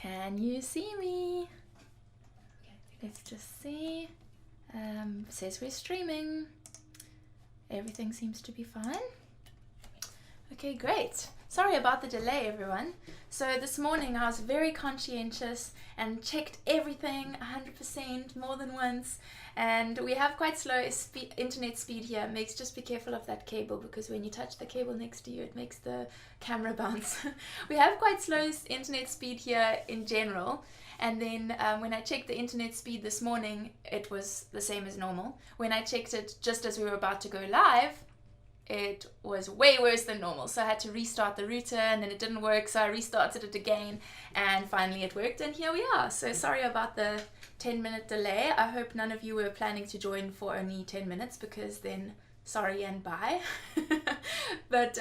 Can you see me? Let's just see. Says we're streaming. Everything seems to be fine. Okay, great. Sorry about the delay, everyone. So this morning I was very conscientious and checked everything 100% more than once. And we have quite slow internet speed here. Just be careful of that cable, because when you touch the cable next to you, it makes the camera bounce. We have quite slow internet speed here in general. And then when I checked the internet speed this morning, it was the same as normal. When I checked it just as we were about to go live, it was way worse than normal. So I had to restart the router, and then it didn't work, so I restarted it again, and finally it worked, and here we are. So sorry about the 10-minute delay. I hope none of you were planning to join for only 10 minutes, because then sorry and bye. But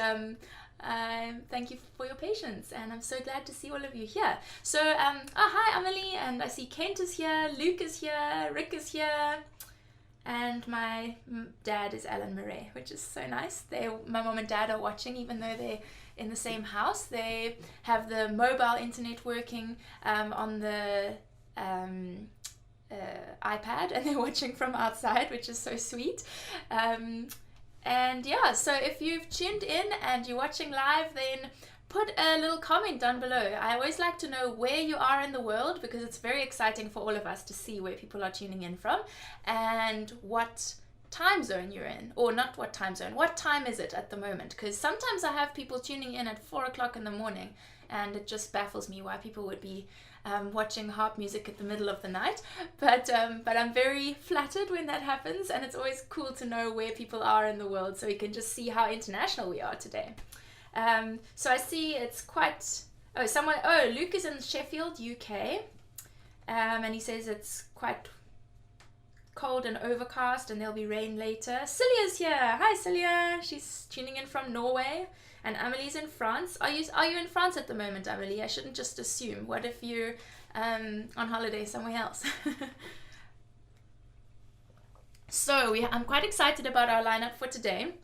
thank you for your patience, and I'm so glad to see all of you here. So hi Amelie, and I see Kent is here, Luke is here, Rick is here, and my dad is Alan Murray, which is so nice. My mom and dad are watching, even though they're in the same house. They have the mobile internet working on the iPad, and they're watching from outside, which is so sweet. And yeah, so if you've tuned in and you're watching live, then put a little comment down below. I always like to know where you are in the world, because it's very exciting for all of us to see where people are tuning in from and what time zone you're in, or not what time zone, what time is it at the moment, because sometimes I have people tuning in at 4 o'clock in the morning, and it just baffles me why people would be watching harp music at the middle of the night, but I'm very flattered when that happens, and it's always cool to know where people are in the world, so you can just see how international we are today. So I see it's quite, Luke is in Sheffield, UK, and he says it's quite cold and overcast, and there'll be rain later. Celia's here. Hi Celia, she's tuning in from Norway, and Amelie's in France. Are you in France at the moment, Amelie? I shouldn't just assume. What if you're on holiday somewhere else? So I'm quite excited about our lineup for today.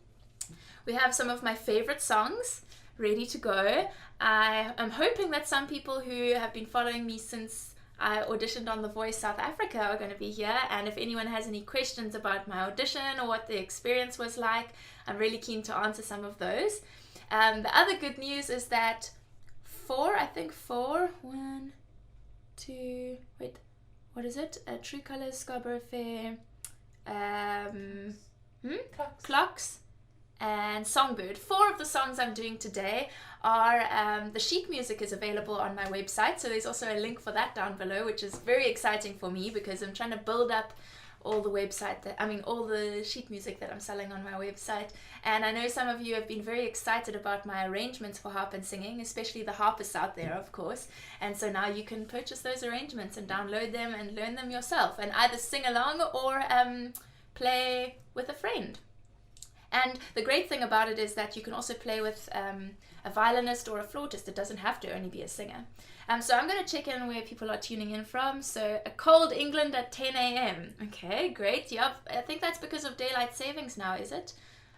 We have some of my favorite songs ready to go. I am hoping that some people who have been following me since I auditioned on The Voice South Africa are going to be here, and if anyone has any questions about my audition or what the experience was like, I'm really keen to answer some of those. The other good news is that True Colours, Scarborough Fair, Clocks, and Songbird. 4 of the songs I'm doing today are, the sheet music is available on my website, so there's also a link for that down below, which is very exciting for me, because I'm trying to build up all the sheet music that I'm selling on my website. And I know some of you have been very excited about my arrangements for harp and singing, especially the harpists out there, of course. And so now you can purchase those arrangements and download them and learn them yourself, and either sing along or play with a friend. And the great thing about it is that you can also play with a violinist or a flautist. It doesn't have to only be a singer. So I'm going to check in where people are tuning in from. So a cold England at 10 a.m. Okay, great. Yeah, I think that's because of daylight savings now, is it?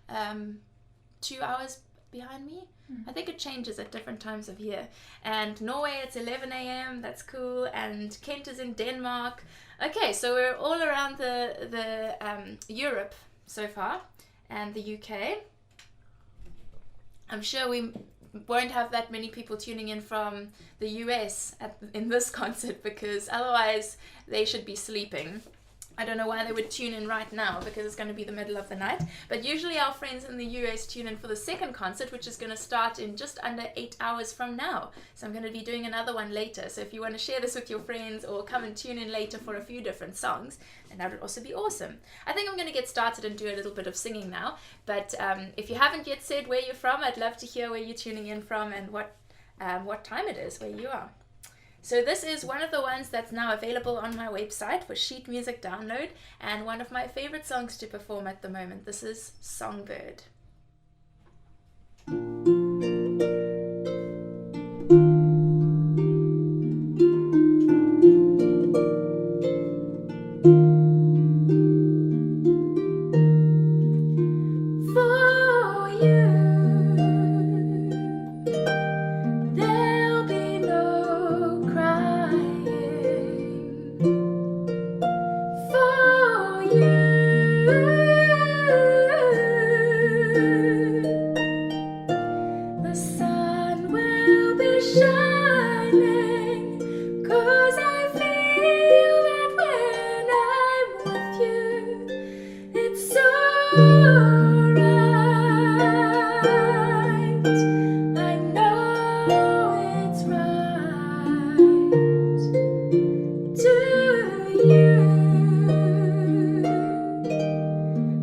2 hours behind me? I think it changes at different times of year. And Norway, it's 11 a.m. That's cool. And Kent is in Denmark. Okay, so we're all around the Europe so far, and the UK. I'm sure we won't have that many people tuning in from the US in this concert, because otherwise they should be sleeping. I don't know why they would tune in right now, because it's going to be the middle of the night. But usually our friends in the US tune in for the second concert, which is going to start in just under 8 hours from now. So I'm going to be doing another one later. So if you want to share this with your friends or come and tune in later for a few different songs, then that would also be awesome. I think I'm going to get started and do a little bit of singing now. But if you haven't yet said where you're from, I'd love to hear where you're tuning in from and what time it is where you are. So this is one of the ones that's now available on my website for sheet music download, and one of my favorite songs to perform at the moment. This is Songbird. There'll be no crowd. sun will be shining, 'cause I feel that when I'm with you, it's so right. I know it's right to you.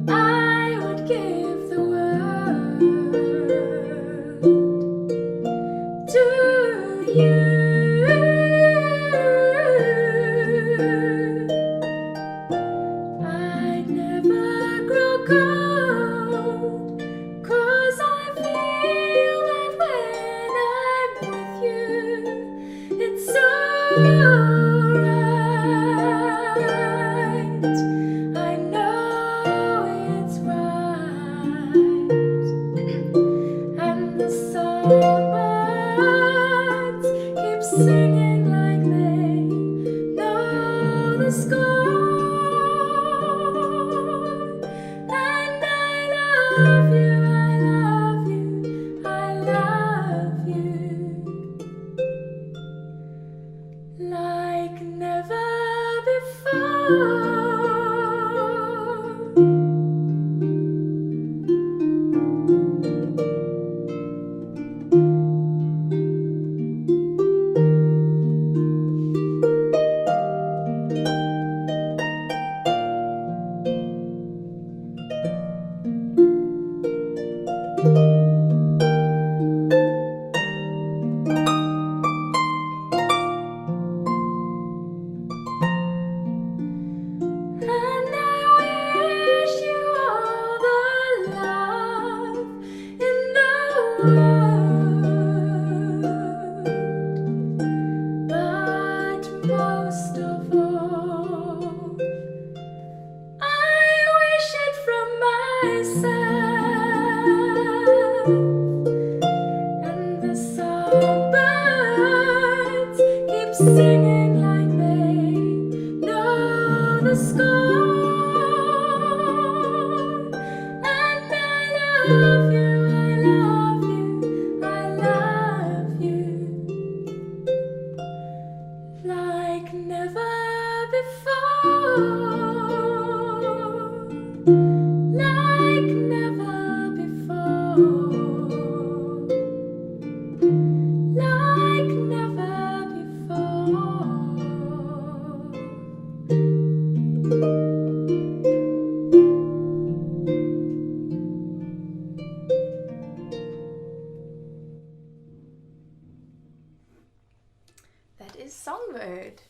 I would give the world to you. I'd never grow cold, 'cause I feel that when I'm with you, it's so right. I know it's right. And the songbirds keep singing like they know the score. And I love you, I love you, I love you, like never before. And I wish you all the love in the world, but most of all, I wish it from myself. And the songbirds keep singing like they know the score. And I love you, I love you, I love you, like never before. Like never before. Like never before. That is Songbird,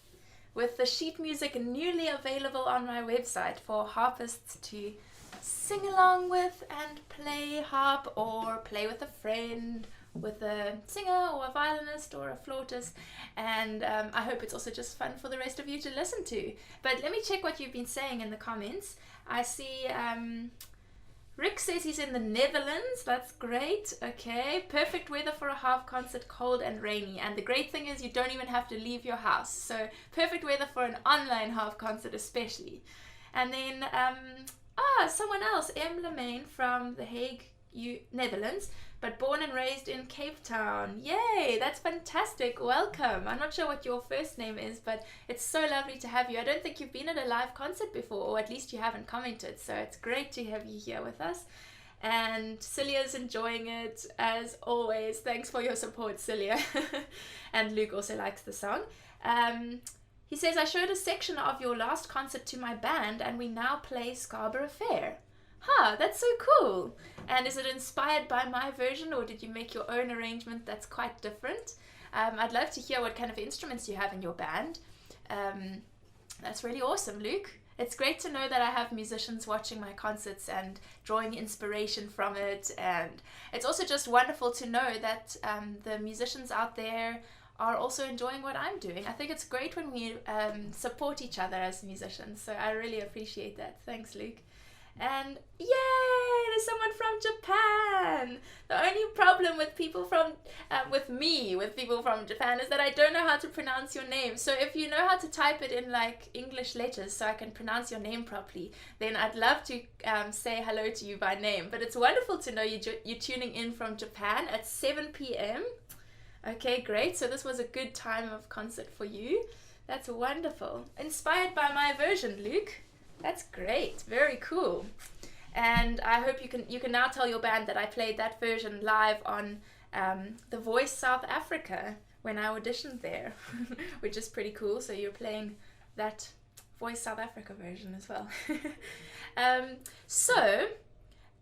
with the sheet music newly available on my website for harpists to sing along with and play harp, or play with a friend, with a singer or a violinist or a flautist. And I hope it's also just fun for the rest of you to listen to. But let me check what you've been saying in the comments. I see Rick says he's in the Netherlands. That's great. Okay, perfect weather for a harp concert, cold and rainy. And the great thing is you don't even have to leave your house. So perfect weather for an online harp concert especially. And then someone else, M. Lemaine from The Hague, Netherlands, but born and raised in Cape Town. Yay, that's fantastic. Welcome. I'm not sure what your first name is, but it's so lovely to have you. I don't think you've been at a live concert before, or at least you haven't commented, so it's great to have you here with us. And Celia's enjoying it as always. Thanks for your support, Celia. And Luke also likes the song. He says, I showed a section of your last concert to my band and we now play Scarborough Fair. That's so cool. And is it inspired by my version, or did you make your own arrangement that's quite different? I'd love to hear what kind of instruments you have in your band. That's really awesome, Luke. It's great to know that I have musicians watching my concerts and drawing inspiration from it. And it's also just wonderful to know that the musicians out there are also enjoying what I'm doing. I think it's great when we support each other as musicians. So I really appreciate that. Thanks, Luke. And yay, there's someone from Japan. The only problem with people from, with people from Japan is that I don't know how to pronounce your name. So if you know how to type it in like English letters so I can pronounce your name properly, then I'd love to say hello to you by name. But it's wonderful to know you're tuning in from Japan at 7 p.m. Okay, great. So this was a good time of concert for you. That's wonderful. Inspired by my version, Luke. That's great. Very cool. And I hope you can now tell your band that I played that version live on The Voice South Africa when I auditioned there, which is pretty cool. So you're playing that Voice South Africa version as well. So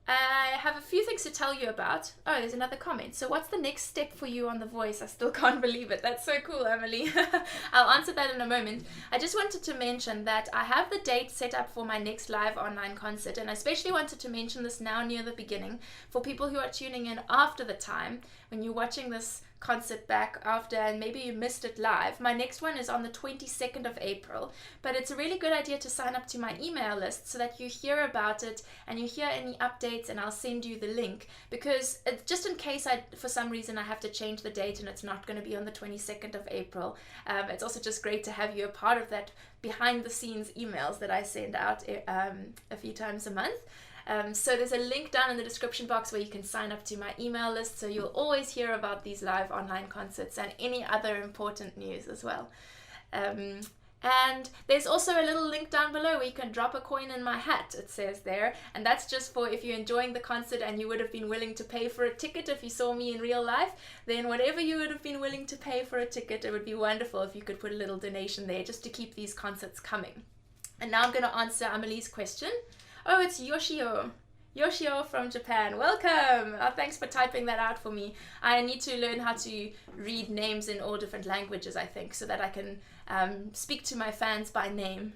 I have a few things to tell you about. Oh, there's another comment. So what's the next step for you on The Voice? I still can't believe it. That's so cool, Emily. I'll answer that in a moment. I just wanted to mention that I have the date set up for my next live online concert, and I especially wanted to mention this now near the beginning for people who are tuning in after the time, when you're watching this concert back after and maybe you missed it live. My next one is on the 22nd of April, but it's a really good idea to sign up to my email list so that you hear about it and you hear any updates, and I'll send you the link, because just in case for some reason I have to change the date and it's not going to be on the 22nd of April, it's also just great to have you a part of that behind the scenes emails that I send out a few times a month. So there's a link down in the description box where you can sign up to my email list, so you'll always hear about these live online concerts and any other important news as well. And there's also a little link down below where you can drop a coin in my hat, it says there, and that's just for if you're enjoying the concert and you would have been willing to pay for a ticket if you saw me in real life, then whatever you would have been willing to pay for a ticket, it would be wonderful if you could put a little donation there just to keep these concerts coming. And now I'm going to answer Amelie's question. Oh, it's Yoshio. Yoshio from Japan. Welcome! Thanks for typing that out for me. I need to learn how to read names in all different languages, I think, so that I can speak to my fans by name.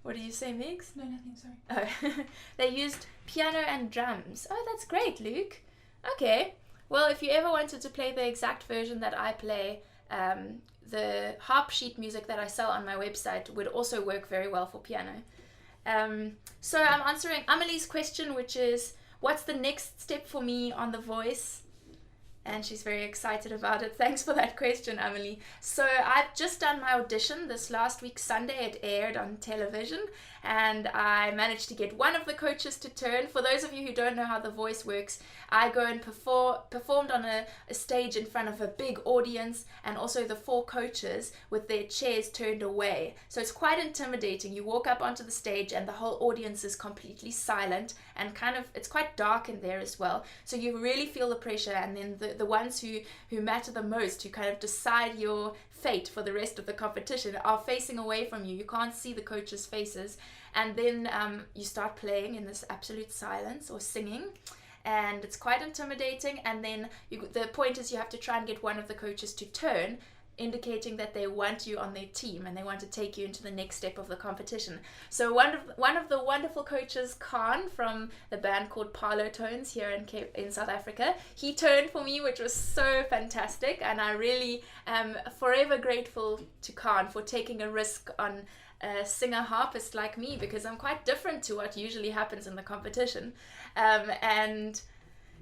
What did you say, Migs? No, nothing, sorry. Oh, they used piano and drums. Oh, that's great, Luke. Okay. Well, if you ever wanted to play the exact version that I play, the harp sheet music that I sell on my website would also work very well for piano. So I'm answering Amelie's question, which is, what's the next step for me on The Voice? And she's very excited about it. Thanks for that question, Amelie. So I've just done my audition this last week Sunday. It aired on television, and I managed to get one of the coaches to turn. For those of you who don't know how The Voice works, I go and performed on a stage in front of a big audience, and also the 4 coaches with their chairs turned away. So it's quite intimidating. You walk up onto the stage and the whole audience is completely silent, and it's quite dark in there as well. So you really feel the pressure, and then the ones who matter the most, who kind of decide your fate for the rest of the competition, are facing away from you. You can't see the coaches' faces, and then you start playing in this absolute silence or singing, and it's quite intimidating. And then the point is you have to try and get one of the coaches to turn, indicating that they want you on their team and they want to take you into the next step of the competition. So one of the wonderful coaches, Khan, from the band called Parlo Tones here in South Africa, he turned for me, which was so fantastic, and I really am forever grateful to Khan for taking a risk on a singer harpist like me, because I'm quite different to what usually happens in the competition.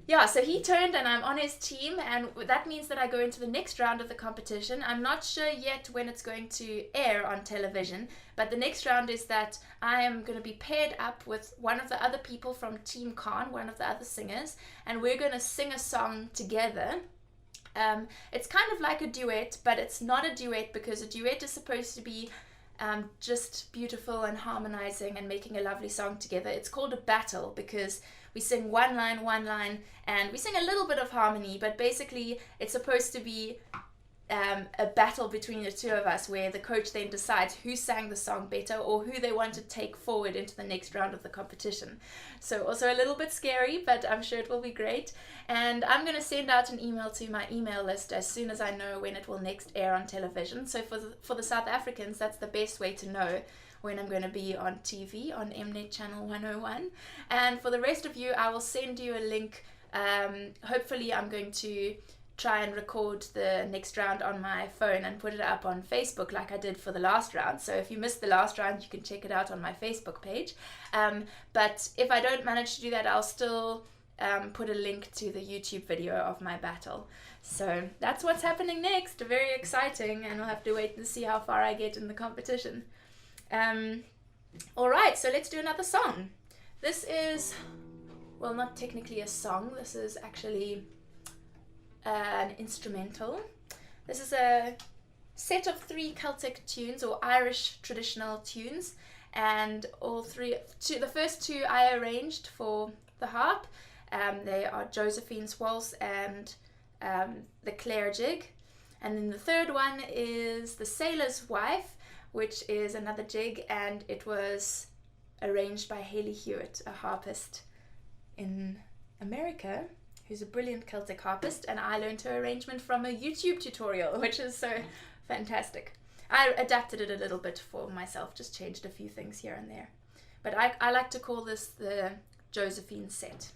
Yeah, so he turned and I'm on his team, and that means that I go into the next round of the competition. I'm not sure yet when it's going to air on television, but the next round is that I am going to be paired up with one of the other people from Team Khan, one of the other singers, and we're going to sing a song together. It's kind of like a duet, but it's not a duet, because a duet is supposed to be just beautiful and harmonizing and making a lovely song together. It's called a battle because we sing one line, and we sing a little bit of harmony, but basically it's supposed to be a battle between the two of us, where the coach then decides who sang the song better or who they want to take forward into the next round of the competition. So also a little bit scary, but I'm sure it will be great. And I'm going to send out an email to my email list as soon as I know when it will next air on television. So for the South Africans, that's the best way to know when I'm going to be on TV on Mnet channel 101. And for the rest of you, I will send you a link. Hopefully I'm going to try and record the next round on my phone and put it up on Facebook like I did for the last round. So if you missed the last round, you can check it out on my Facebook page. But if I don't manage to do that, I'll still put a link to the YouTube video of my battle. So that's what's happening next. Very exciting, and we'll have to wait and see how far I get in the competition. Alright, so let's do another song. This is, well, not technically a song, this is actually an instrumental. This is a set of 3 Celtic tunes, or Irish traditional tunes, and the first 2 I arranged for the harp. They are Josephine's Waltz and the Clare Jig, and then the third one is the Sailor's Wife, which is another jig, and it was arranged by Haley Hewitt, a harpist in America, who's a brilliant Celtic harpist, and I learned her arrangement from a YouTube tutorial, which is so fantastic. I adapted it a little bit for myself, just changed a few things here and there. But I like to call this the Josephine set.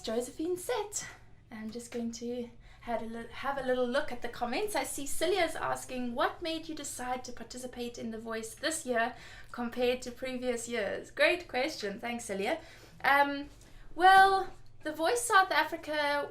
what's Josephine set? I'm just going to have a little look at the comments. I see Celia's asking, what made you decide to participate in The Voice this year compared to previous years? Great question. Thanks, Celia. Well, The Voice South Africa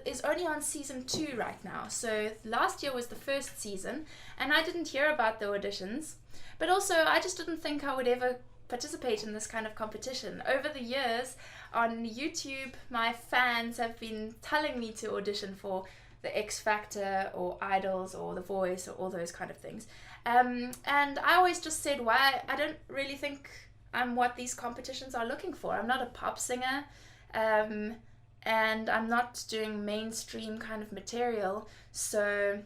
is only on season 2 right now. So last year was the first season, and I didn't hear about the auditions. But also, I just didn't think I would ever participate in this kind of competition. Over the years on YouTube, my fans have been telling me to audition for the X Factor or Idols or The Voice or all those kind of things. And I always just said, why? I don't really think I'm what these competitions are looking for. I'm not a pop singer, and I'm not doing mainstream kind of material, so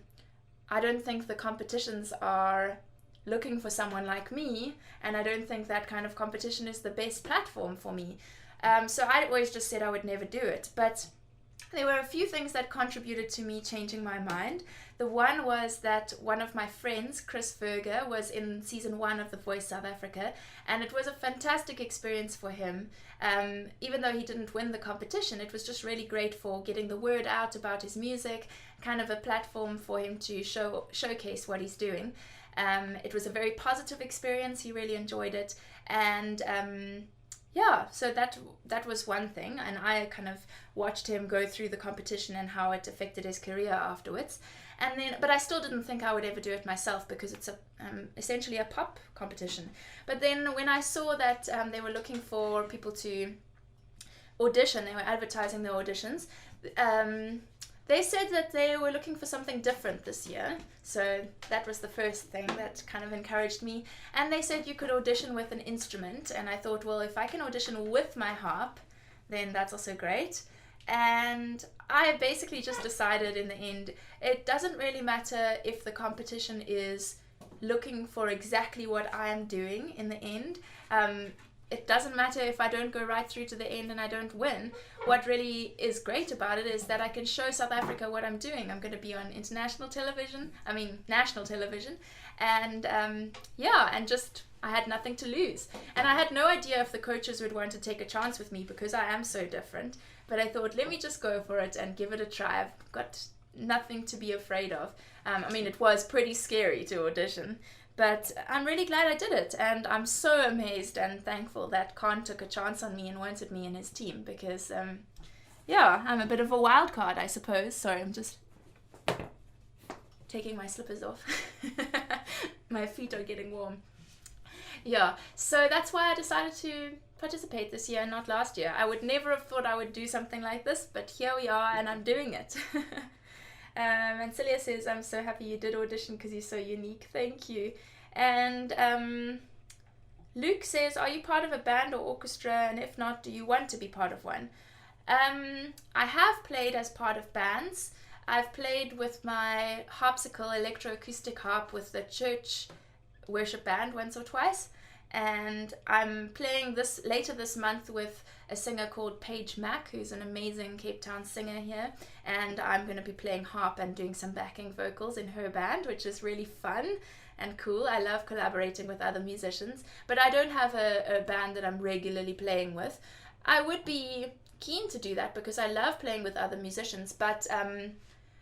I don't think the competitions are looking for someone like me, and I don't think that kind of competition is the best platform for me. So I always just said I would never do it. But there were a few things that contributed to me changing my mind. The one was that one of my friends, Chris Verger, was in season 1 of The Voice South Africa, and it was a fantastic experience for him. Even though he didn't win the competition, it was just really great for getting the word out about his music, kind of a platform for him to showcase what he's doing. It was a very positive experience. He really enjoyed it, and yeah, so that was one thing, and I kind of watched him go through the competition and how it affected his career afterwards. And then, but I still didn't think I would ever do it myself because it's essentially a pop competition. But then when I saw that they were looking for people to audition, they were advertising their auditions. They said that they were looking for something different this year, so that was the first thing that kind of encouraged me. And they said you could audition with an instrument, and I thought, well, if I can audition with my harp, then that's also great. And I basically just decided in the end, it doesn't really matter if the competition is looking for exactly what I am doing in the end. It doesn't matter if I don't go right through to the end and I don't win. What really is great about it is that I can show South Africa what I'm doing. I'm going to be on national television, and yeah, and just I had nothing to lose. And I had no idea if the coaches would want to take a chance with me because I am so different. But I thought, let me just go for it and give it a try. I've got nothing to be afraid of. It was pretty scary to audition, but I'm really glad I did it, and I'm so amazed and thankful that Khan took a chance on me and wanted me in his team because, yeah, I'm a bit of a wild card, I suppose. Sorry, I'm just taking my slippers off. My feet are getting warm. Yeah, so that's why I decided to participate this year and not last year. I would never have thought I would do something like this, but here we are and I'm doing it. And Celia says, I'm so happy you did audition because you're so unique. Thank you. And Luke says, are you part of a band or orchestra? And if not, do you want to be part of one? I have played as part of bands. I've played with my harpsichord, electroacoustic harp, with the church worship band once or twice. And I'm playing later this month with a singer called Paige Mack, who's an amazing Cape Town singer here, and I'm going to be playing harp and doing some backing vocals in her band, which is really fun and cool. I love collaborating with other musicians, but I don't have a band that I'm regularly playing with. I would be keen to do that because I love playing with other musicians, but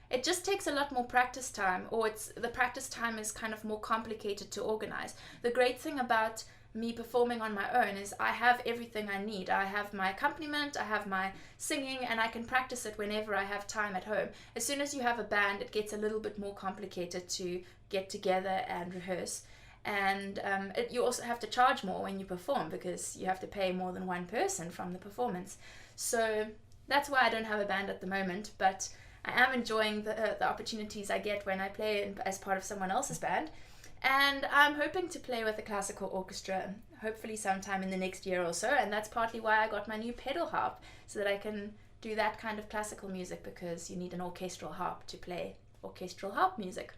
it just takes a lot more practice time, or the practice time is kind of more complicated to organize. The great thing about me performing on my own is I have everything I need. I have my accompaniment, I have my singing, and I can practice it whenever I have time at home. As soon as you have a band, it gets a little bit more complicated to get together and rehearse. And you also have to charge more when you perform because you have to pay more than one person from the performance. So that's why I don't have a band at the moment, but I am enjoying the opportunities I get when I play as part of someone else's band. And I'm hoping to play with a classical orchestra, hopefully sometime in the next year or so, and that's partly why I got my new pedal harp, so that I can do that kind of classical music, because you need an orchestral harp to play orchestral harp music.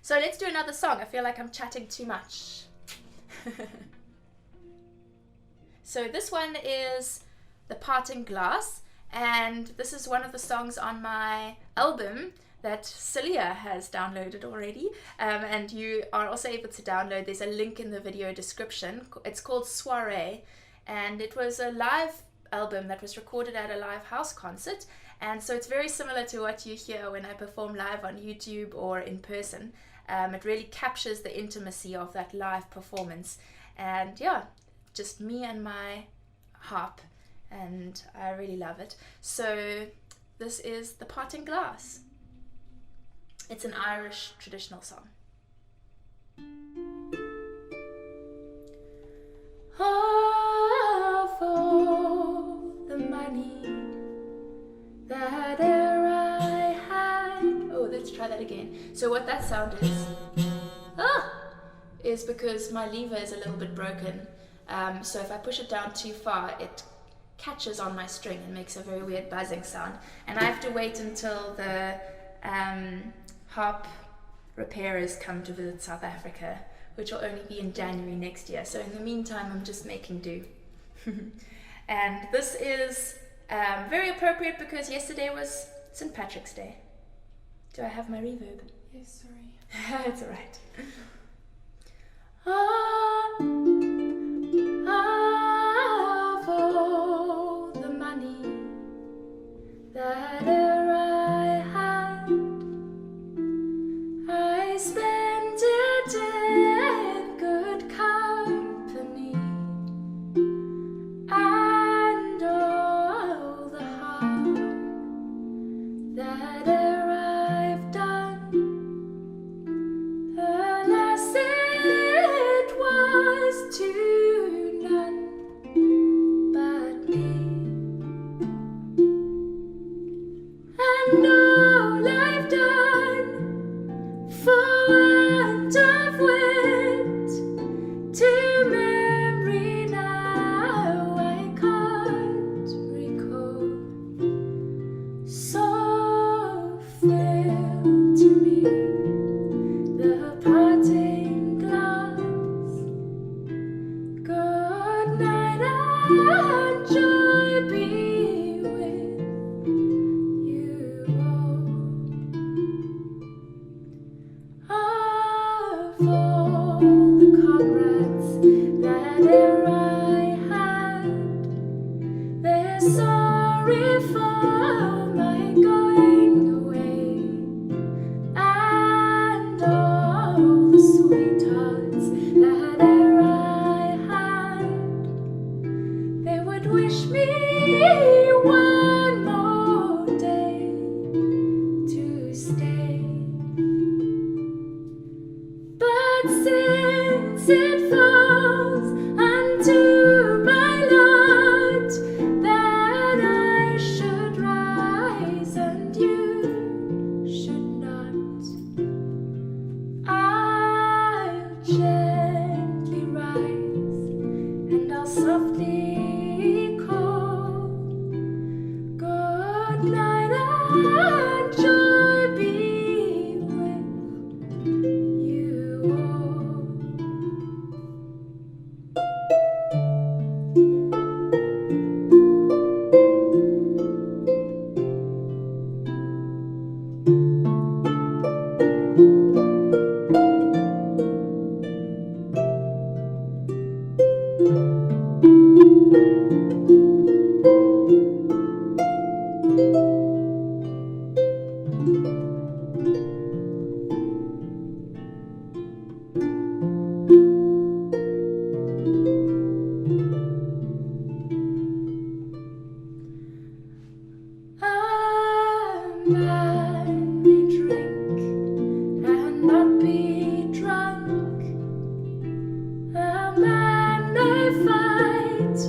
So let's do another song. I feel like I'm chatting too much. So this one is The Parting Glass, and this is one of the songs on my album that Celia has downloaded already, and you are also able to download. There's a link in the video description. It's called Soiree, and it was a live album that was recorded at a live house concert, and so it's very similar to what you hear when I perform live on YouTube or in person. It really captures the intimacy of that live performance, and yeah, just me and my harp, and I really love it. So this is The Parting Glass. It's an Irish traditional song. Of all the money that e'er I had. Oh, let's try that again. So what that sound is because my lever is a little bit broken. So if I push it down too far, it catches on my string and makes a very weird buzzing sound. And I have to wait until the harp repairers come to visit South Africa, which will only be in January next year. So in the meantime, I'm just making do. And this is very appropriate because yesterday was St. Patrick's Day. Do I have my reverb? Yes, sorry. It's all right. Of all the money that e'er I had, I spent it in good company, and all the harm that e'er I've done, alas, it was to none but me. And all I've done for want of wit, to memory now I can't recall. So fail to me the parting glass. Good night and joy be with you all. Of all the comrades that e'er I had, they're sorry for my going away, and all the sweethearts that e'er I had, they would wish me one more day to stay. But since it falls unto my lot that I should rise and you should not, I'll gently rise and I'll softly call. Good night and joy be with you all. A man may drink and not be drunk. A man may fight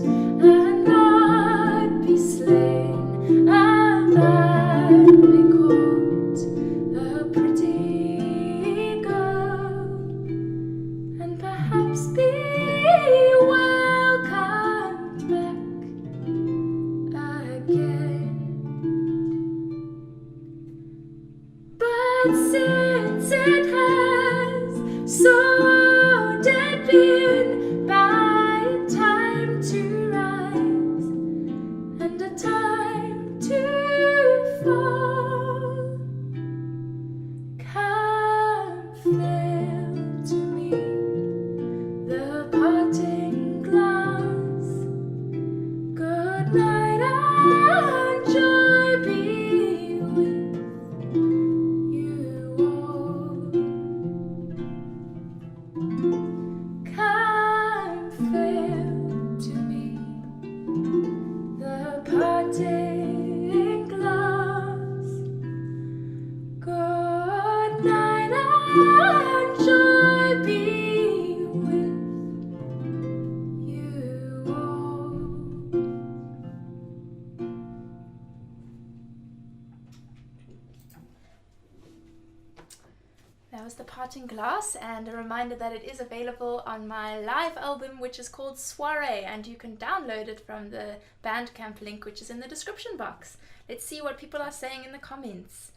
Parting Glass, and a reminder that it is available on my live album, which is called Soiree, and you can download it from the Bandcamp link, which is in the description box. Let's see what people are saying in the comments.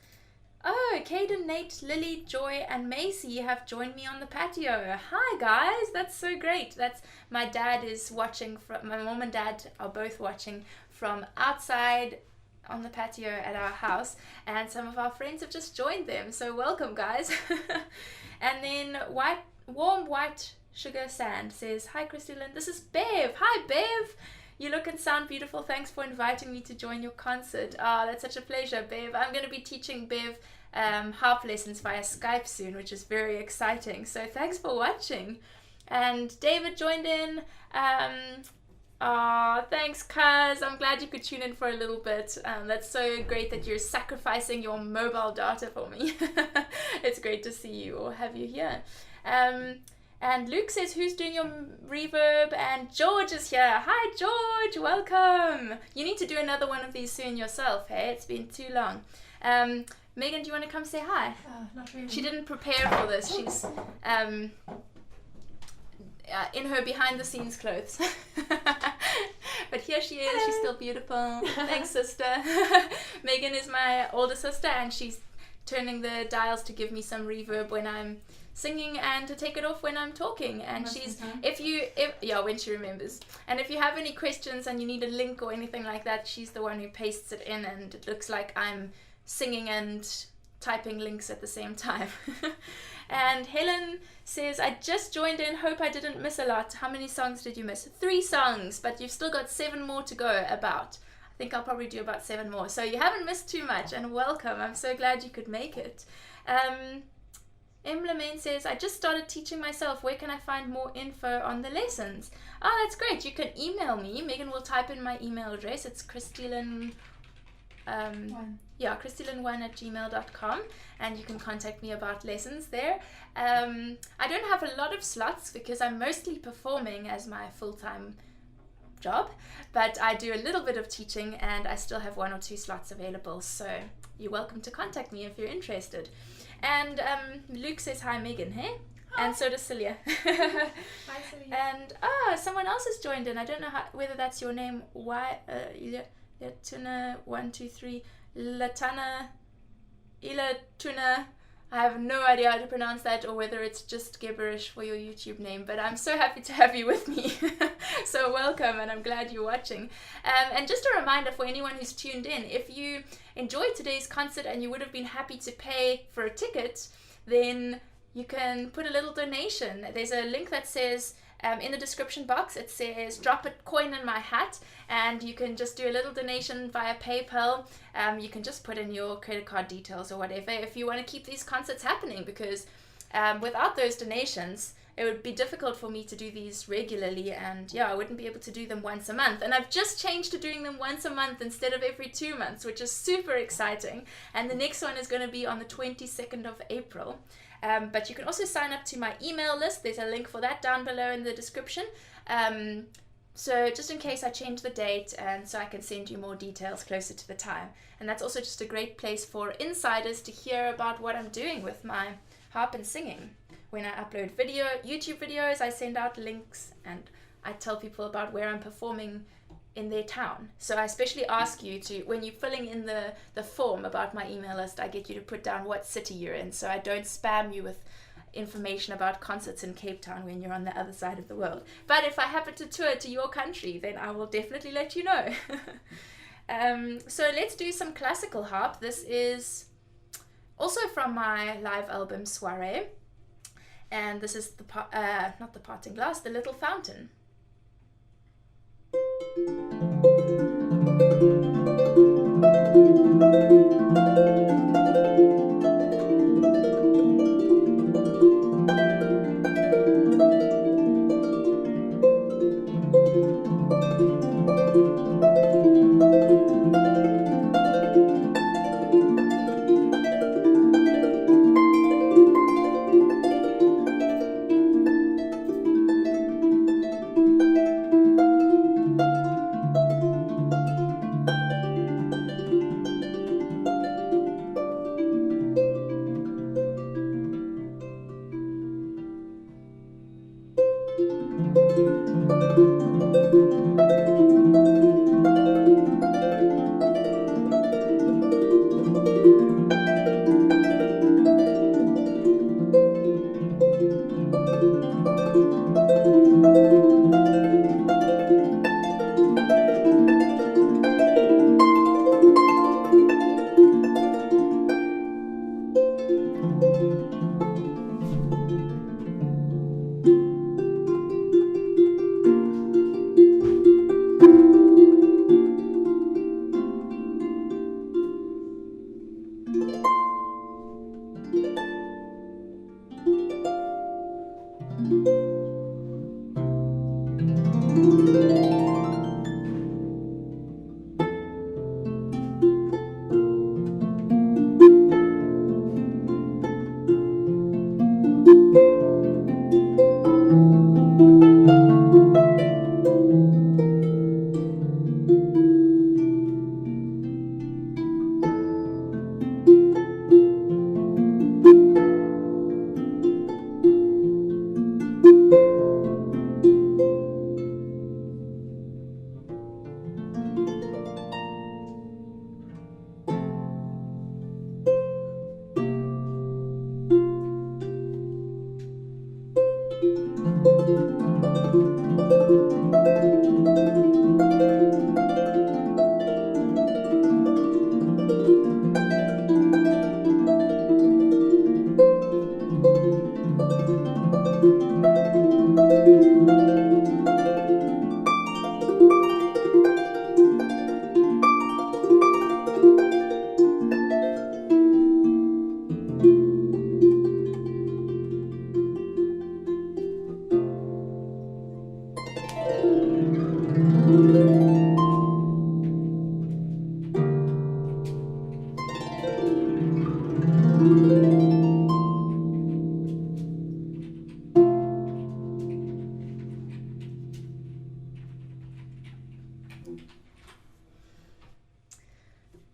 Oh, Caden, Nate, Lily, Joy, and Macy have joined me on the patio. Hi guys, that's so great. That's my dad is watching from, my mom and dad are both watching from outside on the patio at our house, and some of our friends have just joined them, so welcome guys. And then warm white sugar sand says, hi Christy-Lyn, this is Bev. Hi Bev, you look and sound beautiful, thanks for inviting me to join your concert. That's such a pleasure, Bev. I'm going to be teaching Bev harp lessons via Skype soon, which is very exciting, so thanks for watching. And David joined in. Thanks, cuz. I'm glad you could tune in for a little bit. That's so great that you're sacrificing your mobile data for me. It's great to see you or have you here. And Luke says, who's doing your reverb? And George is here. Hi, George. Welcome. You need to do another one of these soon yourself, hey? It's been too long. Megan, do you want to come say hi? Not really. She didn't prepare for this. She's... in her behind the scenes clothes. But here she is. Hello. She's still beautiful. Thanks, sister. Megan is my older sister, and she's turning the dials to give me some reverb when I'm singing and to take it off when I'm talking. And she's when she remembers. And if you have any questions and you need a link or anything like that, she's the one who pastes it in, and it looks like I'm singing and typing links at the same time. And Helen says, I just joined in, hope I didn't miss a lot. How many songs did you miss? 3 songs, but you've still got 7 more to go about. I think I'll probably do about 7 more. So you haven't missed too much, and welcome. I'm so glad you could make it. Emblemain says, I just started teaching myself. Where can I find more info on the lessons? Oh, that's great. You can email me. Megan will type in my email address. It's Christy-Lyn. Christy-Lyn1@gmail.com, and you can contact me about lessons there. I don't have a lot of slots because I'm mostly performing as my full-time job, but I do a little bit of teaching, and I still have 1 or 2 slots available, so you're welcome to contact me if you're interested. And Luke says hi, Megan, hey? Hi. And so does Celia. Hi, Celia. And someone else has joined in. I don't know whether that's your name. Latuna123 Latana Ilatuna. I have no idea how to pronounce that, or whether it's just gibberish for your YouTube name, but I'm so happy to have you with me. So welcome, and I'm glad you're watching. And just a reminder for anyone who's tuned in, if you enjoyed today's concert and you would have been happy to pay for a ticket, then you can put a little donation. There's a link that says in the description box, it says drop a coin in my hat, and you can just do a little donation via PayPal. You can just put in your credit card details or whatever if you want to keep these concerts happening, because without those donations it would be difficult for me to do these regularly, and I wouldn't be able to do them once a month. And I've just changed to doing them once a month instead of every 2 months, which is super exciting. And the next one is going to be on the 22nd of April. But you can also sign up to my email list. There's a link for that down below in the description. So just in case I change the date, and so I can send you more details closer to the time. And that's also just a great place for insiders to hear about what I'm doing with my harp and singing. When I upload YouTube videos, I send out links, and I tell people about where I'm performing in their town. So I especially ask you to, when you're filling in the form about my email list, I get you to put down what city you're in, so I don't spam you with information about concerts in Cape Town when you're on the other side of the world. But if I happen to tour to your country, then I will definitely let you know. So let's do some classical harp. This is also from my live album Soiree, and this is not the Parting Glass, the Little Fountain.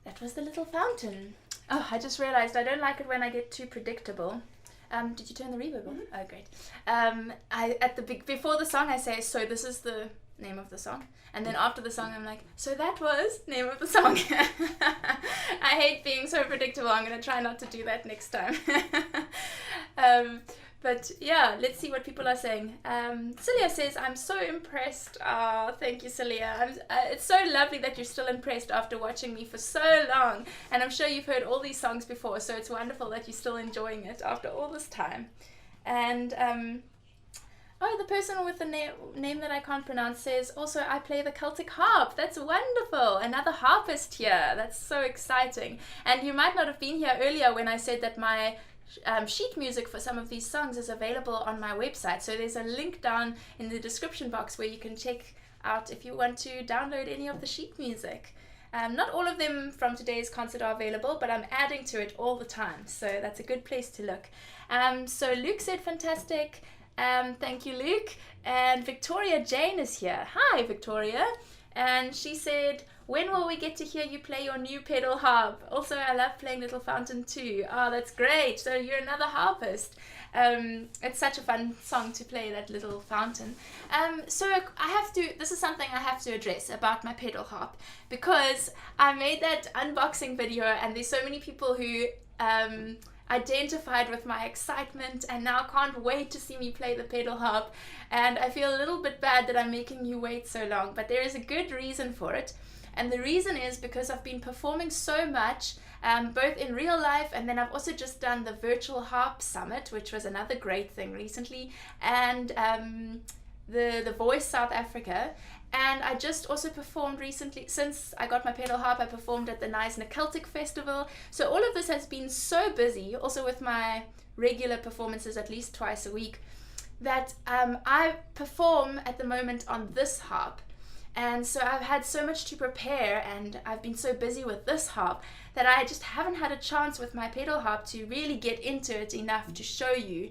That was the little fountain. Oh, I just realized I don't like it when I get too predictable. Did you turn the reverb on? Oh, great. Before the song I say, so this is the name of the song. And then after the song I'm like, so that was name of the song. I hate being so predictable. I'm going to try not to do that next time. But yeah, let's see what people are saying. Celia says, I'm so impressed. Oh, thank you, Celia. It's so lovely that you're still impressed after watching me for so long. And I'm sure you've heard all these songs before, so it's wonderful that you're still enjoying it after all this time. And, oh, the person with the name that I can't pronounce says, also, I play the Celtic harp. That's wonderful. Another harpist here. That's so exciting. And you might not have been here earlier when I said that my sheet music for some of these songs is available on my website, so there's a link down in the description box where you can check out if you want to download any of the sheet music. Not all of them from today's concert are available, but I'm adding to it all the time, so that's a good place to look. So Luke said fantastic. Thank you, Luke. And Victoria Jane is here. Hi, Victoria. And she said, when will we get to hear you play your new pedal harp? Also, I love playing Little Fountain too. Oh, that's great. So you're another harpist. It's such a fun song to play, that Little Fountain. So this is something I have to address about my pedal harp, because I made that unboxing video and there's so many people who identified with my excitement and now can't wait to see me play the pedal harp, and I feel a little bit bad that I'm making you wait so long, but there is a good reason for it. And the reason is because I've been performing so much, both in real life, and then I've also just done the virtual harp summit, which was another great thing recently, and the Voice South Africa. And I just also performed recently, since I got my pedal harp, I performed at the Knysna Celtic Festival. So all of this has been so busy, also with my regular performances at least twice a week, that I perform at the moment on this harp. And so I've had so much to prepare, and I've been so busy with this harp that I just haven't had a chance with my pedal harp to really get into it enough to show you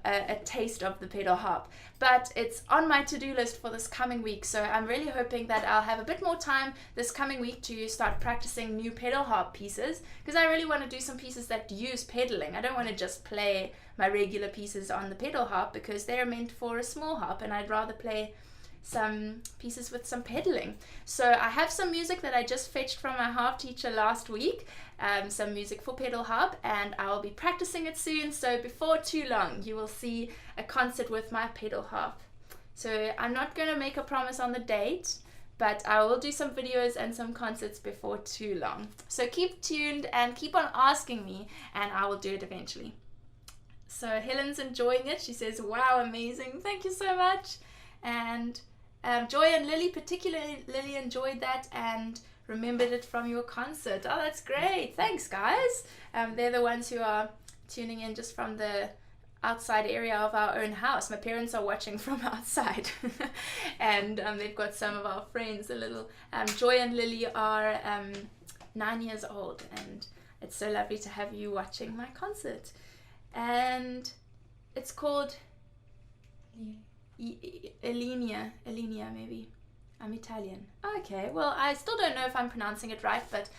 a taste of the pedal harp. But it's on my to-do list for this coming week, so I'm really hoping that I'll have a bit more time this coming week to start practicing new pedal harp pieces, because I really want to do some pieces that use pedaling. I don't want to just play my regular pieces on the pedal harp, because they're meant for a small harp, and I'd rather play some pieces with some pedaling. So I have some music that I just fetched from my harp teacher last week, some music for pedal harp, and I'll be practicing it soon, so before too long you will see a concert with my pedal harp. So I'm not going to make a promise on the date, but I will do some videos and some concerts before too long. So keep tuned and keep on asking me, and I will do it eventually. So Helen's enjoying it. She says, wow, amazing, thank you so much. And Joy and Lily, particularly Lily, enjoyed that and remembered it from your concert. Oh, that's great. Thanks, guys. They're the ones who are tuning in just from the outside area of our own house. My parents are watching from outside. And they've got some of our friends. The little Joy and Lily are 9 years old, and it's so lovely to have you watching my concert. And it's called Elenia maybe. I'm Italian. Okay, well, I still don't know if I'm pronouncing it right, but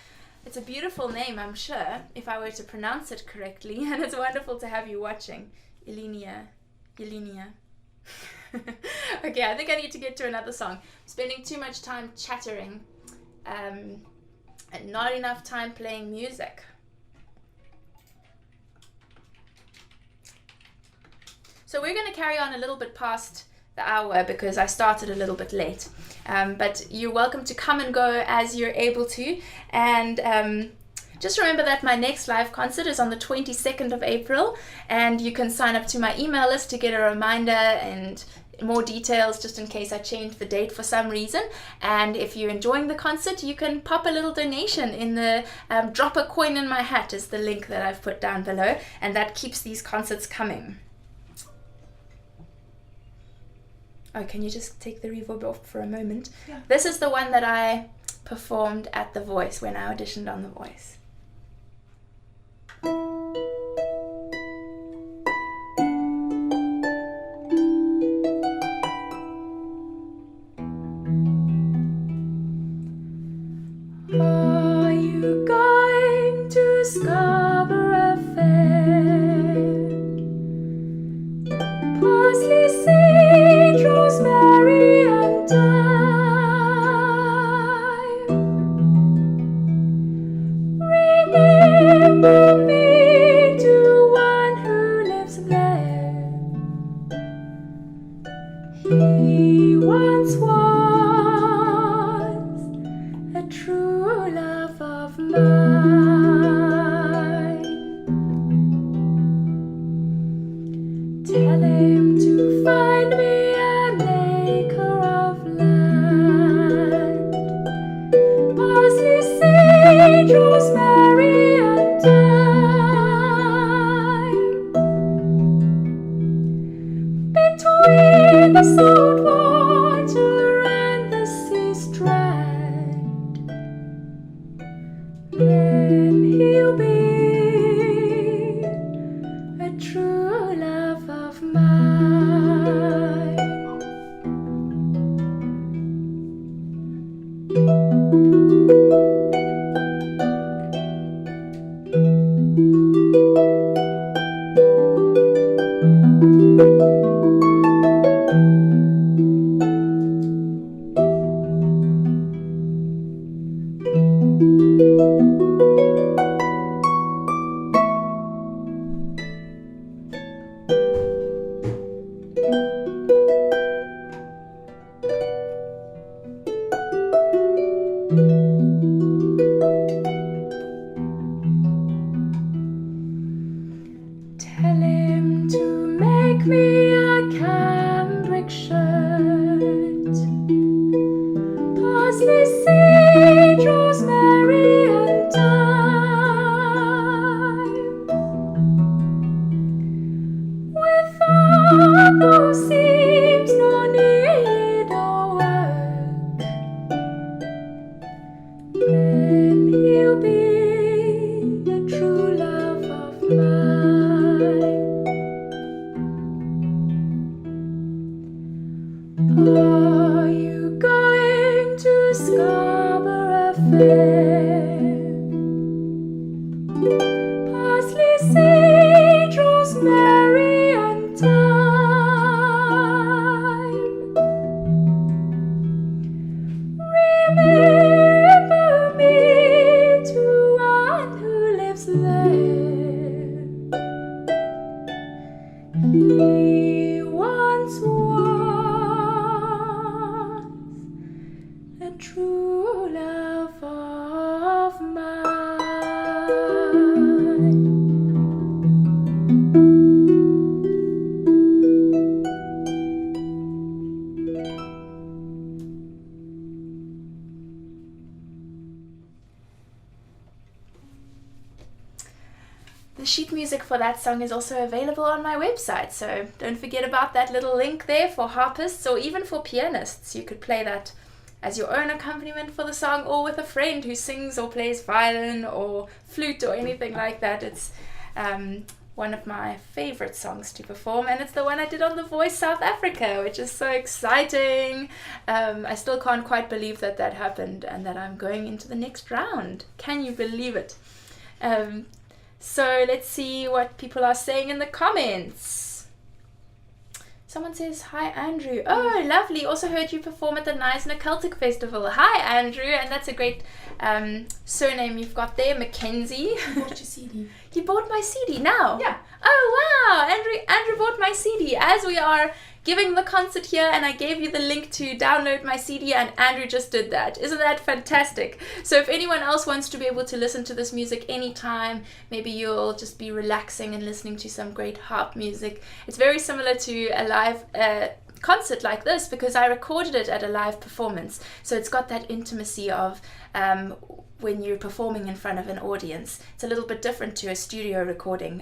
it's a beautiful name, I'm sure, if I were to pronounce it correctly, and it's wonderful to have you watching. Elenia. Okay, I think I need to get to another song. I'm spending too much time chattering, and not enough time playing music. So we're going to carry on a little bit past the hour because I started a little bit late. But you're welcome to come and go as you're able to. And just remember that my next live concert is on the 22nd of April. And you can sign up to my email list to get a reminder and more details just in case I change the date for some reason. And if you're enjoying the concert, you can pop a little donation in the drop a coin in my hat is the link that I've put down below. And that keeps these concerts coming. Oh, can you just take the reverb off for a moment? Yeah. This is the one that I performed at The Voice when I auditioned on The Voice. Are you going to Scarborough Fair? Parsley, sage, rosemary and thyme. Remember me to one who lives there. He once was a true love of mine. Tell him to find me an acre of land, parsley, sage, rosemary and thyme. Between the salt water and the sea strand, then he'll be a true love of mine. Tell him to make me a cambric shirt, parsley, sage, rosemary and thyme. Without those seams nor needlework, then he'll be a true love of mine. Are you going to Scarborough Fair? Parsley, sage, rosemary and thyme. Remember me to one who lives there. He once was a true love of mine. The sheet music for that song is also available on my website, so don't forget about that little link there for harpists or even for pianists. You could play that as your own accompaniment for the song, or with a friend who sings or plays violin or flute or anything like that. It's one of my favorite songs to perform, and it's the one I did on The Voice South Africa, which is so exciting. I still can't quite believe that happened and that I'm going into the next round. Can you believe it? So let's see what people are saying in the comments. Someone says, hi Andrew. Oh, lovely. Also heard you perform at the Neisner Celtic Festival. Hi Andrew. And that's a great surname you've got there, Mackenzie. I bought your CD. You bought my CD now? Yeah. Oh wow, Andrew bought my CD as we are giving the concert here, and I gave you the link to download my CD, and Andrew just did that. Isn't that fantastic? So if anyone else wants to be able to listen to this music anytime, maybe you'll just be relaxing and listening to some great harp music. It's very similar to a live concert like this because I recorded it at a live performance. So it's got that intimacy of when you're performing in front of an audience. It's a little bit different to a studio recording,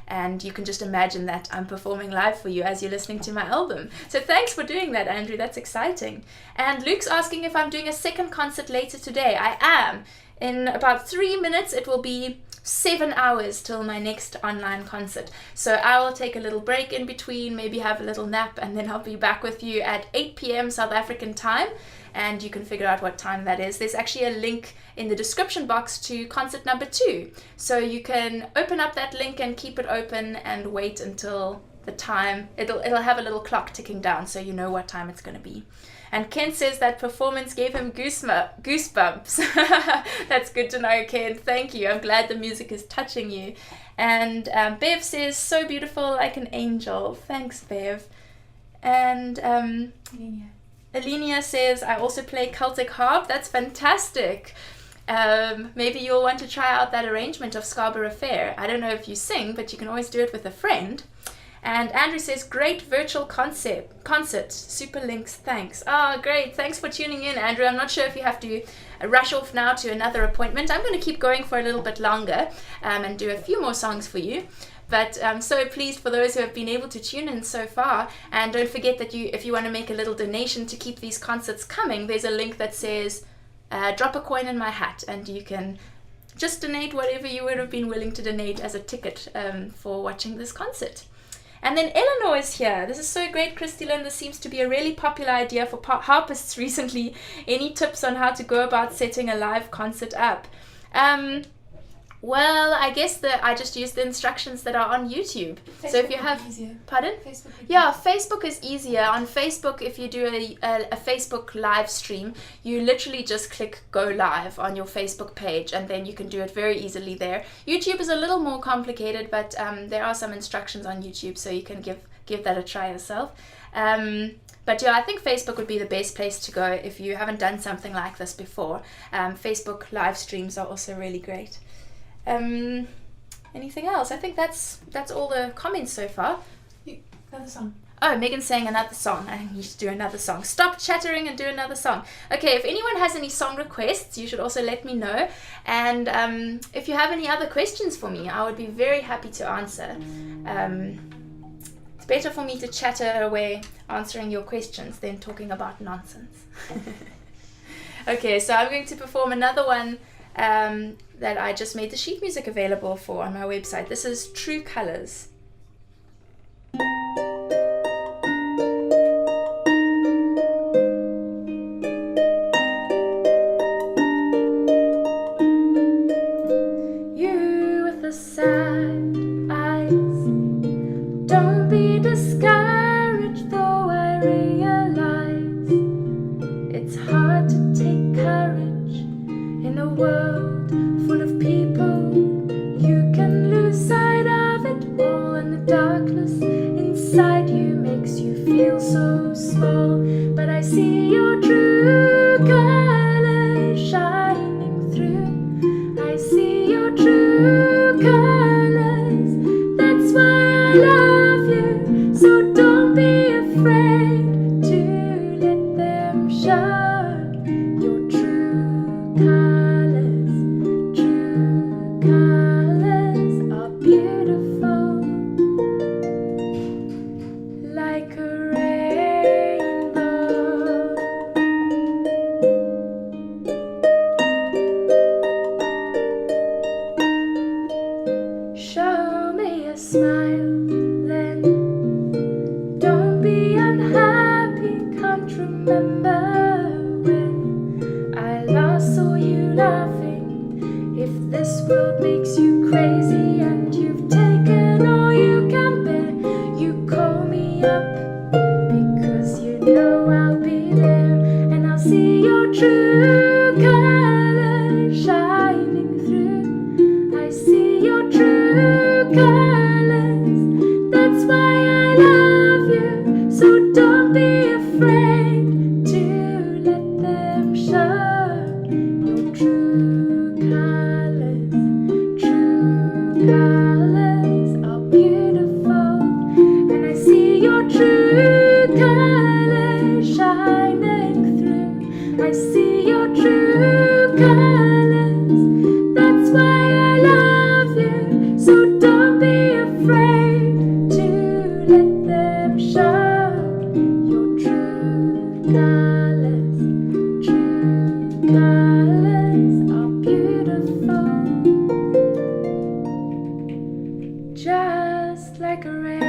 and you can just imagine that I'm performing live for you as you're listening to my album. So thanks for doing that, Andrew. That's exciting. And Luke's asking if I'm doing a second concert later today. I am. In about 3 minutes, it will be 7 hours till my next online concert. So I will take a little break in between, maybe have a little nap, and then I'll be back with you at 8 p.m. South African time. And you can figure out what time that is. There's actually a link in the description box to concert number 2. So you can open up that link and keep it open and wait until the time. It'll have a little clock ticking down so you know what time it's going to be. And Ken says that performance gave him goosebumps. That's good to know, Ken. Thank you. I'm glad the music is touching you. And Bev says, so beautiful, like an angel. Thanks, Bev. And Alenia says, I also play Celtic harp. That's fantastic. Maybe you'll want to try out that arrangement of Scarborough Fair. I don't know if you sing, but you can always do it with a friend. And Andrew says, great virtual concert. Super links, thanks. Oh, great. Thanks for tuning in, Andrew. I'm not sure if you have to rush off now to another appointment. I'm going to keep going for a little bit longer and do a few more songs for you. But I'm so pleased for those who have been able to tune in so far. And don't forget that if you want to make a little donation to keep these concerts coming, there's a link that says, drop a coin in my hat, and you can just donate whatever you would have been willing to donate as a ticket for watching this concert. And then Eleanor is here. This is so great, Christy-Lyn. This seems to be a really popular idea for harpists recently. Any tips on how to go about setting a live concert up? Well, I guess I just use the instructions that are on YouTube. Facebook so if you have, easier. Pardon? Facebook. Yeah, Facebook is easier. On Facebook, if you do a Facebook live stream, you literally just click go live on your Facebook page, and then you can do it very easily there. YouTube is a little more complicated, but there are some instructions on YouTube, so you can give that a try yourself. But yeah, I think Facebook would be the best place to go if you haven't done something like this before. Facebook live streams are also really great. Anything else? I think that's all the comments so far. Another song. Oh, Megan's saying another song. I need to do another song. Stop chattering and do another song. Okay, if anyone has any song requests, you should also let me know. And if you have any other questions for me, I would be very happy to answer. It's better for me to chatter away answering your questions than talking about nonsense. Okay, so I'm going to perform another one that I just made the sheet music available for on my website. This is True Colors. You with the sad eyes, don't be discouraged, though I realize it's hard to take courage in a world full of people. You can lose sight of it all, and the darkness inside you makes you feel so small. But I see your true colors shining through. I see your true colors. That's why I love you. So don't be afraid to let them show your true colors. True colors are beautiful. see your true colors shining through. I see your true colors. That's why I love you. So don't be afraid to let them show your true colors. True colors are beautiful, and I see your true colors shining through. I see your true colors. That's why I love you. So don't be afraid to let them show your true colors. True colors are beautiful, just like a rainbow.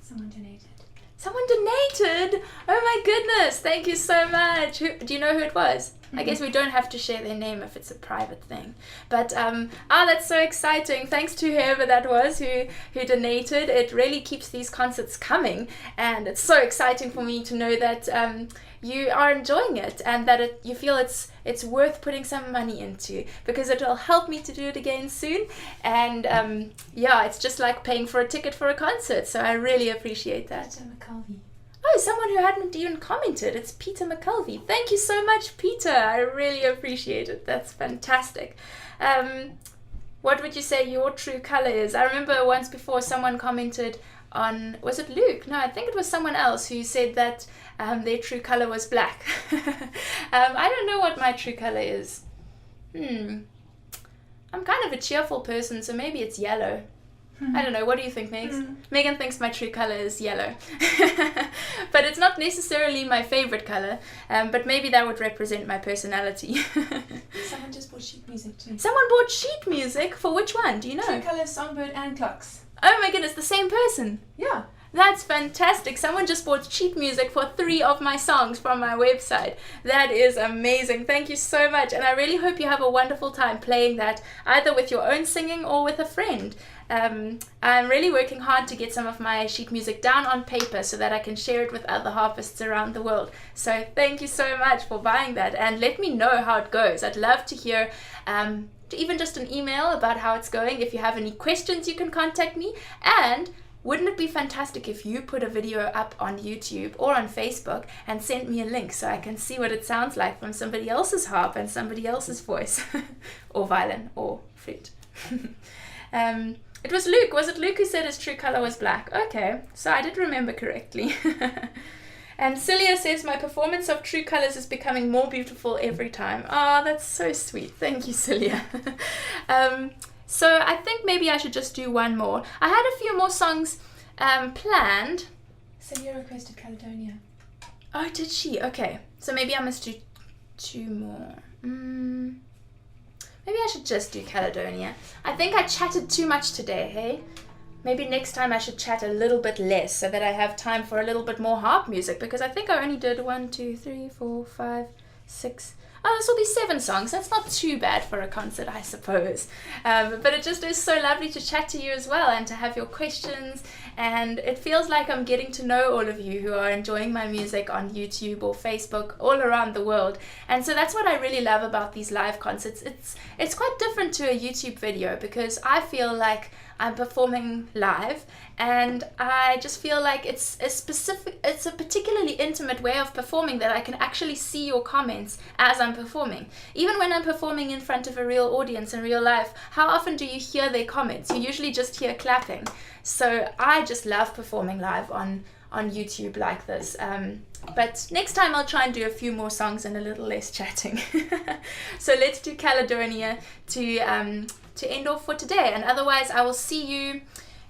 Someone donated. Someone donated! Oh my goodness, thank you so much. Do you know who it was? I guess we don't have to share their name if it's a private thing. But, that's so exciting. Thanks to whoever that was who donated. It really keeps these concerts coming. And it's so exciting for me to know that you are enjoying it and that you feel it's worth putting some money into, because it will help me to do it again soon. And it's just like paying for a ticket for a concert. So I really appreciate that. Peter McCulvey. Oh, someone who hadn't even commented. It's Peter McCulvey. Thank you so much, Peter. I really appreciate it. That's fantastic. What would you say your true color is? I remember once before someone commented on, was it Luke? No, I think it was someone else who said that their true color was black. I don't know what my true color is. I'm kind of a cheerful person, so maybe it's yellow. I don't know. What do you think, Megs? Megan thinks my true color is yellow. But it's not necessarily my favorite color, but maybe that would represent my personality. Someone just bought sheet music too. Someone bought sheet music? For which one? Do you know? True colors, Songbird and clocks. Oh my goodness, the same person. Yeah. That's fantastic. Someone just bought sheet music for 3 of my songs from my website. That is amazing. Thank you so much. And I really hope you have a wonderful time playing that, either with your own singing or with a friend. I'm really working hard to get some of my sheet music down on paper so that I can share it with other harpists around the world. So thank you so much for buying that, and let me know how it goes. I'd love to hear even just an email about how it's going. If you have any questions, you can contact me. And wouldn't it be fantastic if you put a video up on YouTube or on Facebook and sent me a link so I can see what it sounds like from somebody else's harp and somebody else's voice, or violin or flute. It was Luke. Was it Luke who said his true color was black? Okay, so I did remember correctly. And Celia says, my performance of true colors is becoming more beautiful every time. Oh, that's so sweet. Thank you, Celia. So I think maybe I should just do one more. I had a few more songs planned. Celia requested Caledonia. Oh, did she? Okay, so maybe I must do 2 more. Maybe I should just do Caledonia. I think I chatted too much today, hey? Maybe next time I should chat a little bit less so that I have time for a little bit more harp music, because I think I only did 1, 2, 3, 4, 5, 6. Oh, this will be 7 songs. That's not too bad for a concert, I suppose. But it just is so lovely to chat to you as well and to have your questions. And it feels like I'm getting to know all of you who are enjoying my music on YouTube or Facebook all around the world. And so that's what I really love about these live concerts. It's quite different to a YouTube video, because I feel like I'm performing live, and I just feel like it's a particularly intimate way of performing, that I can actually see your comments as I'm performing. Even when I'm performing in front of a real audience in real life, how often do you hear their comments? You usually just hear clapping. So I just love performing live on YouTube like this. But next time I'll try and do a few more songs and a little less chatting. So let's do Caledonia to end off for today, and otherwise I will see you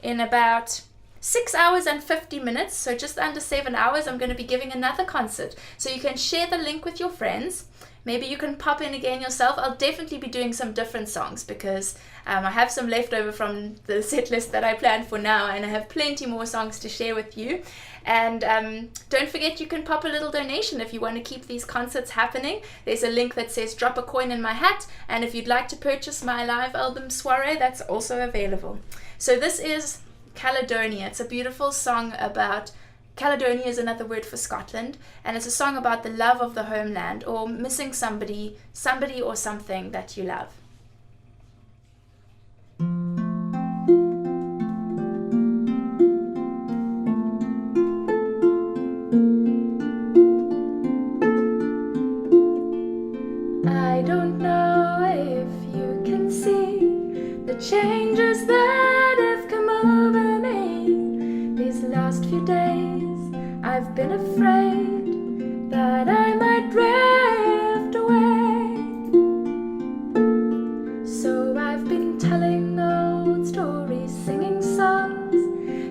in about 6 hours and 50 minutes, so just under 7 hours. I'm going to be giving another concert, so you can share the link with your friends maybe you can pop in again yourself. I'll definitely be doing some different songs because I have some left over from the set list that I planned for now, and I have plenty more songs to share with you. And don't forget, you can pop a little donation if you want to keep these concerts happening. There's a link that says drop a coin in my hat, and if you'd like to purchase my live album Soiree, that's also available. So this is Caledonia. It's a beautiful song about Caledonia is another word for Scotland, and it's a song about the love of the homeland, or missing somebody or something that you love. I don't know if you can see the changes that have come over me these last few days. I've been afraid that I might drift away, so I've been telling old stories, singing songs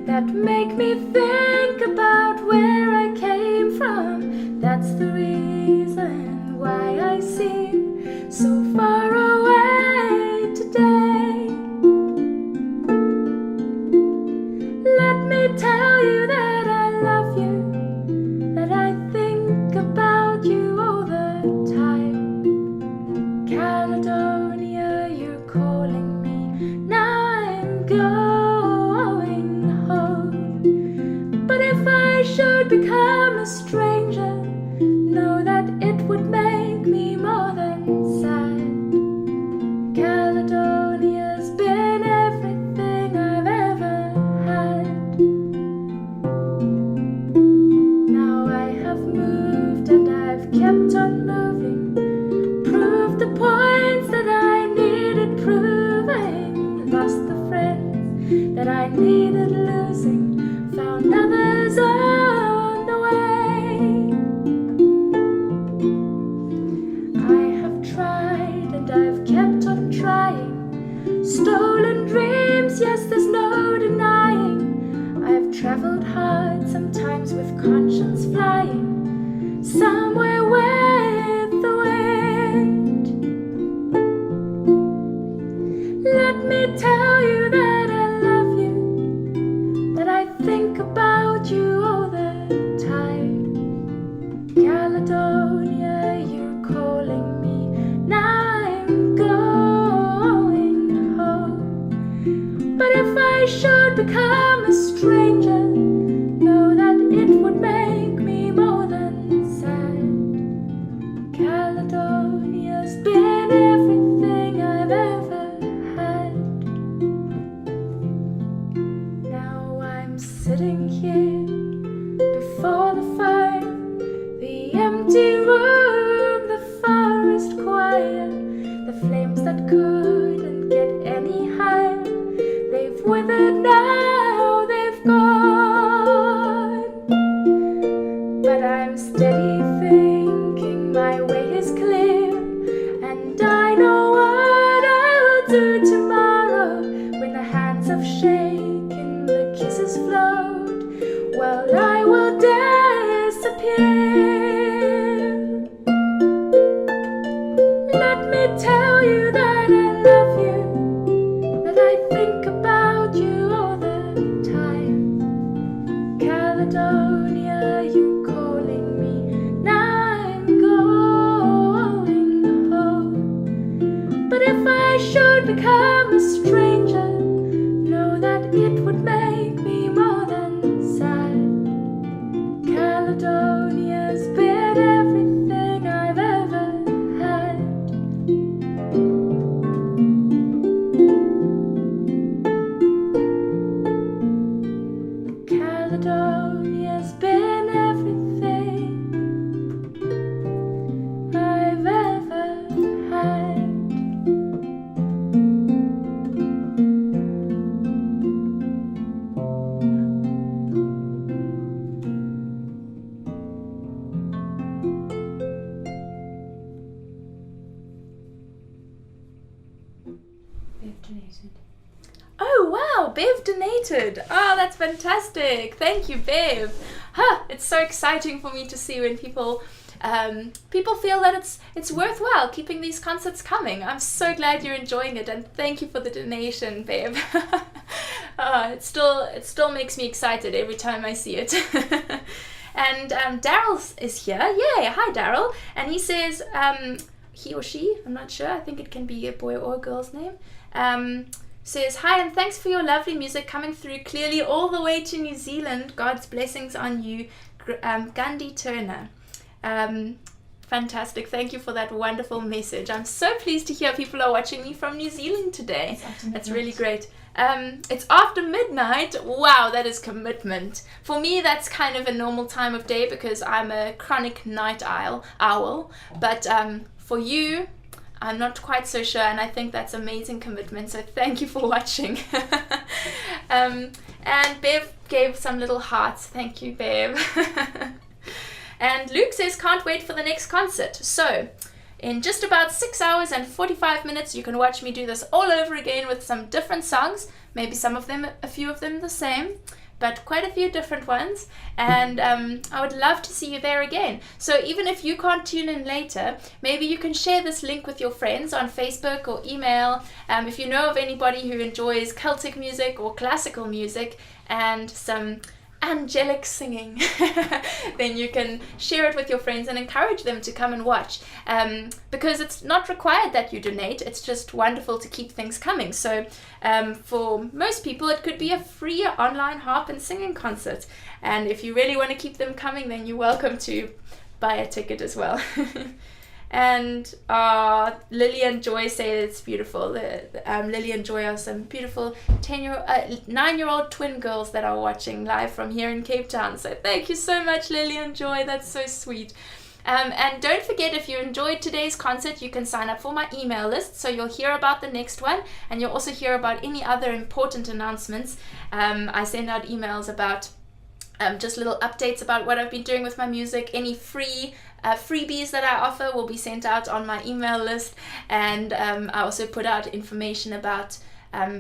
that make me think about where I came from. That's the reason why I seem so far away today. Let me tell you that I love you, that I think about you all the time. Caledonia, you're calling me, now I'm going home. But if I should become a stranger, know that it would make me more than sad. Caledonia's been everything I've ever had. Now I have moved and I've kept on moving, proved the points that I needed proving, lost the friends that I needed losing, found others on the way. I have tried and I've kept on trying, stolen dreams, yes, there's no denying. I've traveled hard, sometimes with conscience flying, somewhere with the wind. Let me tell you that I love you, that I think about you all the time. Caledonia, you're calling me, now I'm going home. But if I should become a stranger, know that it would make me more than sad. Caledonia's been everything I've ever had. Now I'm sitting here before the fire, the empty room, the forest choir, the flames that couldn't get any higher, they've withered now, they've gone. But I'm steady thinking my way is clear, and I know what I will do tomorrow when the hands have shaken, the kisses flowed. Well, I will disappear. Let me tell you that I love you, that I think about you all the time. Caledonia, you're calling me, now I'm going home. But if I should become a stranger, know that it would make me more than sad. Caledonia's been everything I've ever had. Caledonia's been everything I've ever had. They've donated. Oh wow, Bev donated. Oh, that's fantastic. Thank you, Bev. It's so exciting for me to see when people people feel that it's worthwhile keeping these concerts coming. I'm so glad you're enjoying it, and thank you for the donation, babe. It still makes me excited every time I see it. And Daryl is here. Yay! Hi, Daryl. And he says, he or she, I'm not sure, I think it can be a boy or a girl's name, says, hi, and thanks for your lovely music coming through clearly all the way to New Zealand. God's blessings on you, Gandhi Turner. Fantastic. Thank you for that wonderful message. I'm so pleased to hear people are watching me from New Zealand today. That's really great. It's after midnight. Wow, that is commitment. For me, that's kind of a normal time of day because I'm a chronic night owl. But for you, I'm not quite so sure, and I think that's amazing commitment. So thank you for watching. And Bev gave some little hearts. Thank you, Bev. And Luke says, can't wait for the next concert. So in just about 6 hours and 45 minutes, you can watch me do this all over again with some different songs. Maybe a few of them the same, but quite a few different ones. And I would love to see you there again. So even if you can't tune in later, maybe you can share this link with your friends on Facebook or email. If you know of anybody who enjoys Celtic music or classical music and some angelic singing, then you can share it with your friends and encourage them to come and watch, because it's not required that you donate. It's just wonderful to keep things coming. So for most people it could be a free online harp and singing concert, and if you really want to keep them coming, then you're welcome to buy a ticket as well. And Lily and Joy say it's beautiful. Lily and Joy are some beautiful 9-year-old twin girls that are watching live from here in Cape Town. So thank you so much, Lily and Joy. That's so sweet. And don't forget, if you enjoyed today's concert, you can sign up for my email list, so you'll hear about the next one, and you'll also hear about any other important announcements. I send out emails about just little updates about what I've been doing with my music. Any freebies that I offer will be sent out on my email list, and I also put out information about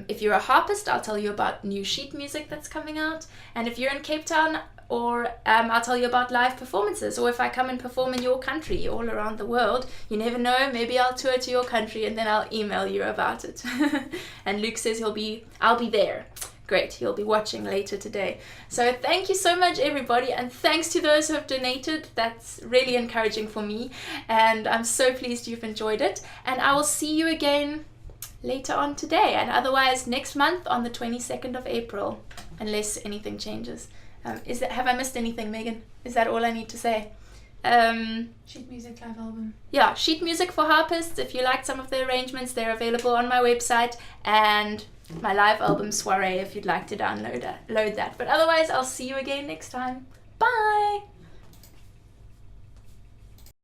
if you're a harpist, I'll tell you about new sheet music that's coming out, and if you're in Cape Town, or I'll tell you about live performances, or if I come and perform in your country all around the world, you never know, maybe I'll tour to your country and then I'll email you about it. And Luke says I'll be there. Great, he'll be watching later today. So thank you so much, everybody, and thanks to those who have donated. That's really encouraging for me, and I'm so pleased you've enjoyed it. And I will see you again later on today, and otherwise next month on the 22nd of April, unless anything changes. Have I missed anything, Megan? Is that all I need to say? Sheet music live album. Yeah, sheet music for harpists. If you liked some of the arrangements, they're available on my website, and my live album Soiree if you'd like to load that. But otherwise, I'll see you again next time. Bye!